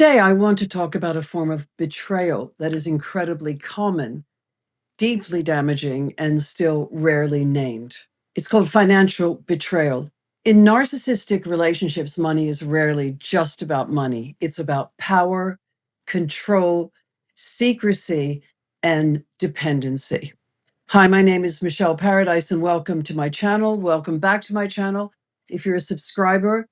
Today, I want to talk about a form of betrayal that is incredibly common, deeply damaging, and still rarely named. It's called financial betrayal. In narcissistic relationships, money is rarely just about money. It's about power, control, secrecy, and dependency. Hi, my name is Michele Paradise, and welcome to my channel. Welcome back to my channel. If you're a subscriber,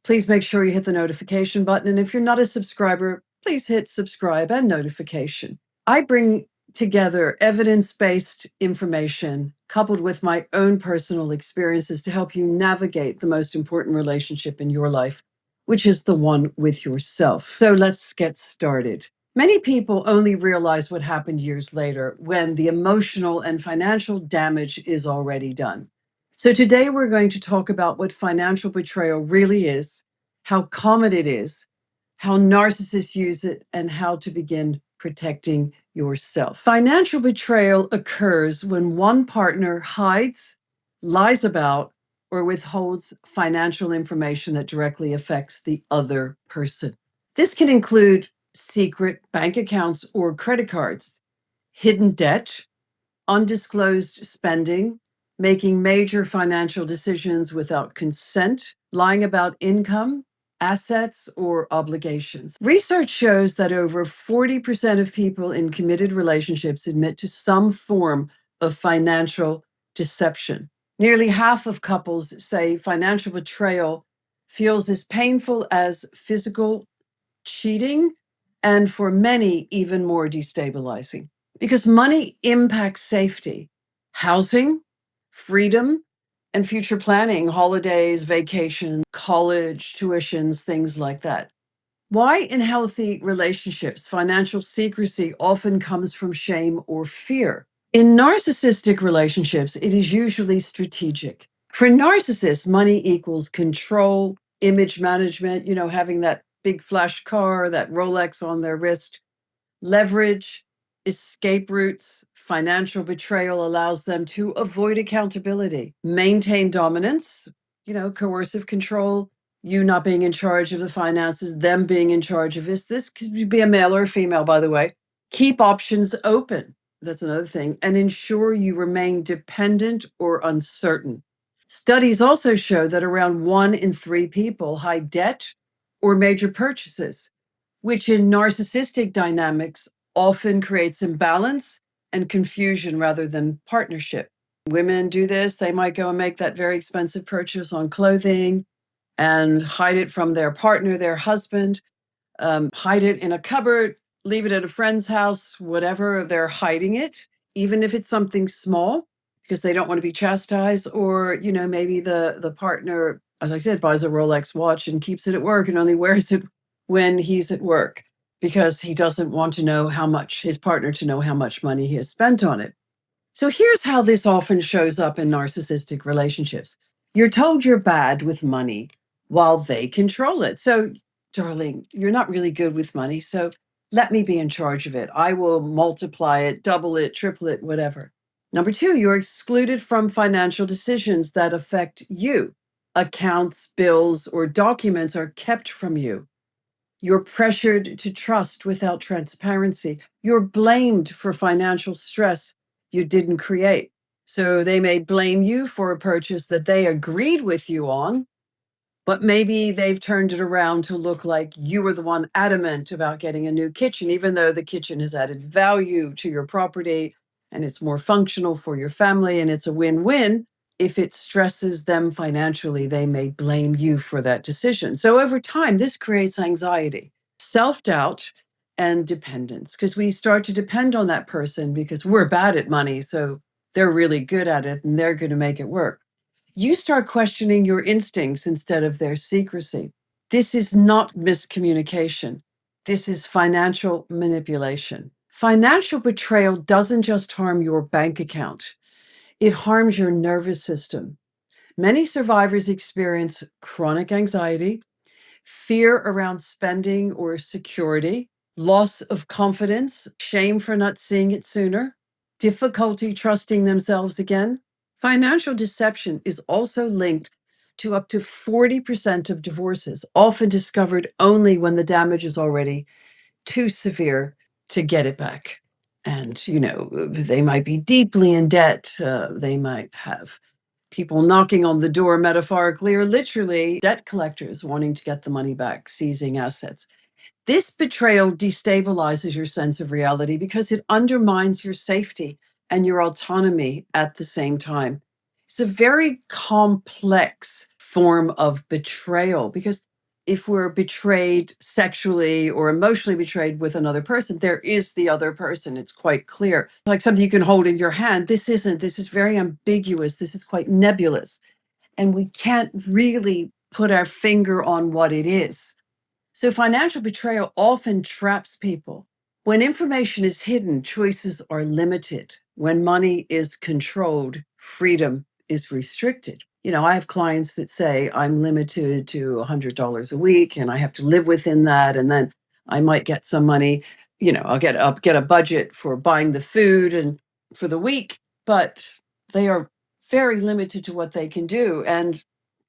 please make sure you hit the notification button. And if you're not a subscriber, please hit subscribe and notification. I bring together evidence-based information coupled with my own personal experiences to help you navigate the most important relationship in your life, which is the one with yourself. So let's get started. Many people only realize what happened years later when the emotional and financial damage is already done. So today we're going to talk about what financial betrayal really is, how common it is, how narcissists use it, and how to begin protecting yourself. Financial betrayal occurs when one partner hides, lies about, or withholds financial information that directly affects the other person. This can include secret bank accounts or credit cards, hidden debt, undisclosed spending, making major financial decisions without consent, lying about income, assets, or obligations. Research shows that over 40% of people in committed relationships admit to some form of financial deception. Nearly half of couples say financial betrayal feels as painful as physical cheating, and for many, even more destabilizing. Because money impacts safety, housing, freedom, and future planning, holidays, vacations, college, tuitions, things like that. Why in healthy relationships, financial secrecy often comes from shame or fear? In narcissistic relationships, it is usually strategic. For narcissists, money equals control, image management, having that big flash car, that Rolex on their wrist, leverage, escape routes. Financial betrayal allows them to avoid accountability, maintain dominance, coercive control, you not being in charge of the finances, them being in charge of this. This could be a male or a female, by the way. Keep options open. That's another thing. And ensure you remain dependent or uncertain. Studies also show that around 1 in 3 people hide debt or major purchases, which in narcissistic dynamics often creates imbalance and confusion rather than partnership. Women do this. They might go and make that very expensive purchase on clothing and hide it from their partner, their husband, hide it in a cupboard, leave it at a friend's house, whatever, they're hiding it, even if it's something small, because they don't want to be chastised. Or, maybe the partner, as I said, buys a Rolex watch and keeps it at work and only wears it when he's at work because he doesn't want to know his partner to know how much money he has spent on it. So here's how this often shows up in narcissistic relationships. You're told you're bad with money while they control it. So, darling, you're not really good with money, so let me be in charge of it. I will multiply it, double it, triple it, whatever. Number 2, you're excluded from financial decisions that affect you. Accounts, bills, or documents are kept from you. You're pressured to trust without transparency. You're blamed for financial stress you didn't create. So they may blame you for a purchase that they agreed with you on, but maybe they've turned it around to look like you were the one adamant about getting a new kitchen, even though the kitchen has added value to your property and it's more functional for your family and it's a win-win. If it stresses them financially, they may blame you for that decision. So over time, this creates anxiety, self-doubt, and dependence, because we start to depend on that person because we're bad at money. So they're really good at it and they're going to make it work. You start questioning your instincts instead of their secrecy. This is not miscommunication. This is financial manipulation. Financial betrayal doesn't just harm your bank account. It harms your nervous system. Many survivors experience chronic anxiety, fear around spending or security, loss of confidence, shame for not seeing it sooner, difficulty trusting themselves again. Financial deception is also linked to up to 40% of divorces, often discovered only when the damage is already too severe to get it back. And, they might be deeply in debt. They might have people knocking on the door, metaphorically or literally, debt collectors wanting to get the money back, seizing assets. This betrayal destabilizes your sense of reality because it undermines your safety and your autonomy at the same time. It's a very complex form of betrayal because if we're betrayed sexually or emotionally betrayed with another person, there is the other person. It's quite clear. Like something you can hold in your hand. This isn't. This is very ambiguous. This is quite nebulous. And we can't really put our finger on what it is. So financial betrayal often traps people. When information is hidden, choices are limited. When money is controlled, freedom is restricted. I have clients that say I'm limited to $100 a week and I have to live within that. And then I might get some money, I'll get a budget for buying the food and for the week, but they are very limited to what they can do. And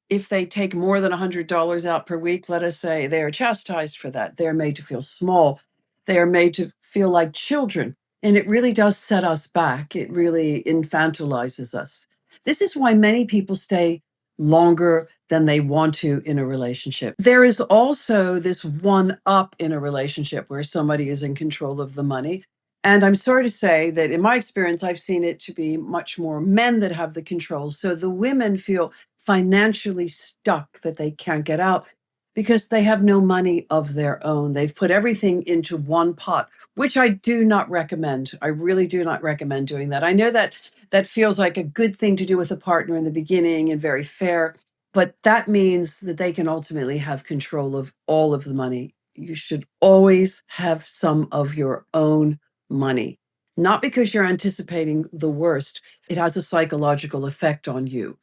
if they take more than $100 out per week, let us say, they are chastised for that. They are made to feel small. They are made to feel like children. And it really does set us back. It really infantilizes us. This is why many people stay longer than they want to in a relationship. There is also this one up in a relationship where somebody is in control of the money. And I'm sorry to say that in my experience, I've seen it to be much more men that have the control. So the women feel financially stuck that they can't get out because they have no money of their own. They've put everything into one pot, which I do not recommend. I really do not recommend doing that. I know that that feels like a good thing to do with a partner in the beginning and very fair, but that means that they can ultimately have control of all of the money. You should always have some of your own money, not because you're anticipating the worst. It has a psychological effect on you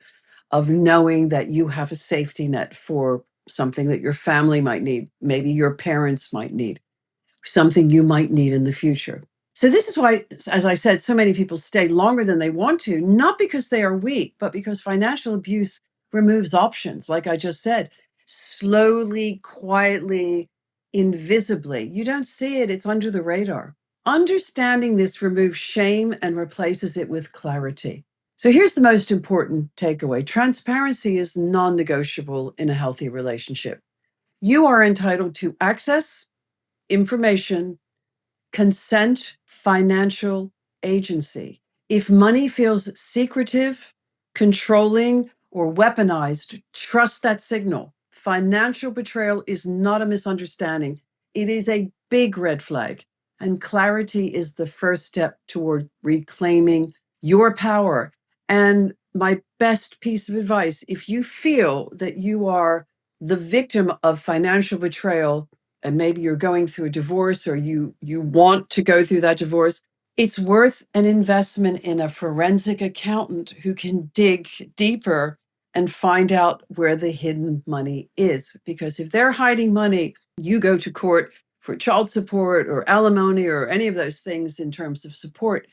of knowing that you have a safety net for something that your family might need, maybe your parents might need, something you might need in the future. So, this is why, as I said, so many people stay longer than they want to, not because they are weak, but because financial abuse removes options, like I just said, slowly, quietly, invisibly. You don't see it, it's under the radar. Understanding this removes shame and replaces it with clarity. So here's the most important takeaway: transparency is non negotiable in a healthy relationship. You are entitled to access, information, consent, financial agency. If money feels secretive, controlling, or weaponized, trust that signal. Financial betrayal is not a misunderstanding, it is a big red flag. And clarity is the first step toward reclaiming your power. And my best piece of advice: if you feel that you are the victim of financial betrayal, and maybe you're going through a divorce or you want to go through that divorce, it's worth an investment in a forensic accountant who can dig deeper and find out where the hidden money is. Because if they're hiding money, you go to court for child support or alimony or any of those things in terms of support,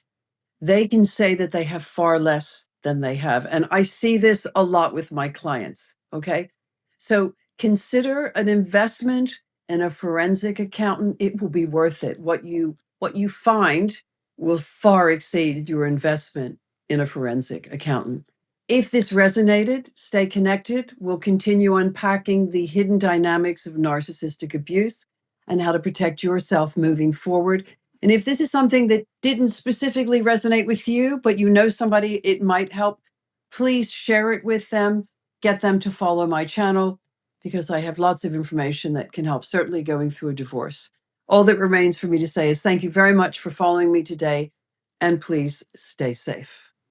they can say that they have far less than they have. And I see this a lot with my clients. Okay. So consider an investment in a forensic accountant. It will be worth it. What you find will far exceed your investment in a forensic accountant. If this resonated, stay connected. We'll continue unpacking the hidden dynamics of narcissistic abuse and how to protect yourself moving forward. And if this is something that didn't specifically resonate with you, but you know somebody it might help, please share it with them. Get them to follow my channel because I have lots of information that can help, certainly going through a divorce. All that remains for me to say is thank you very much for following me today, and please stay safe.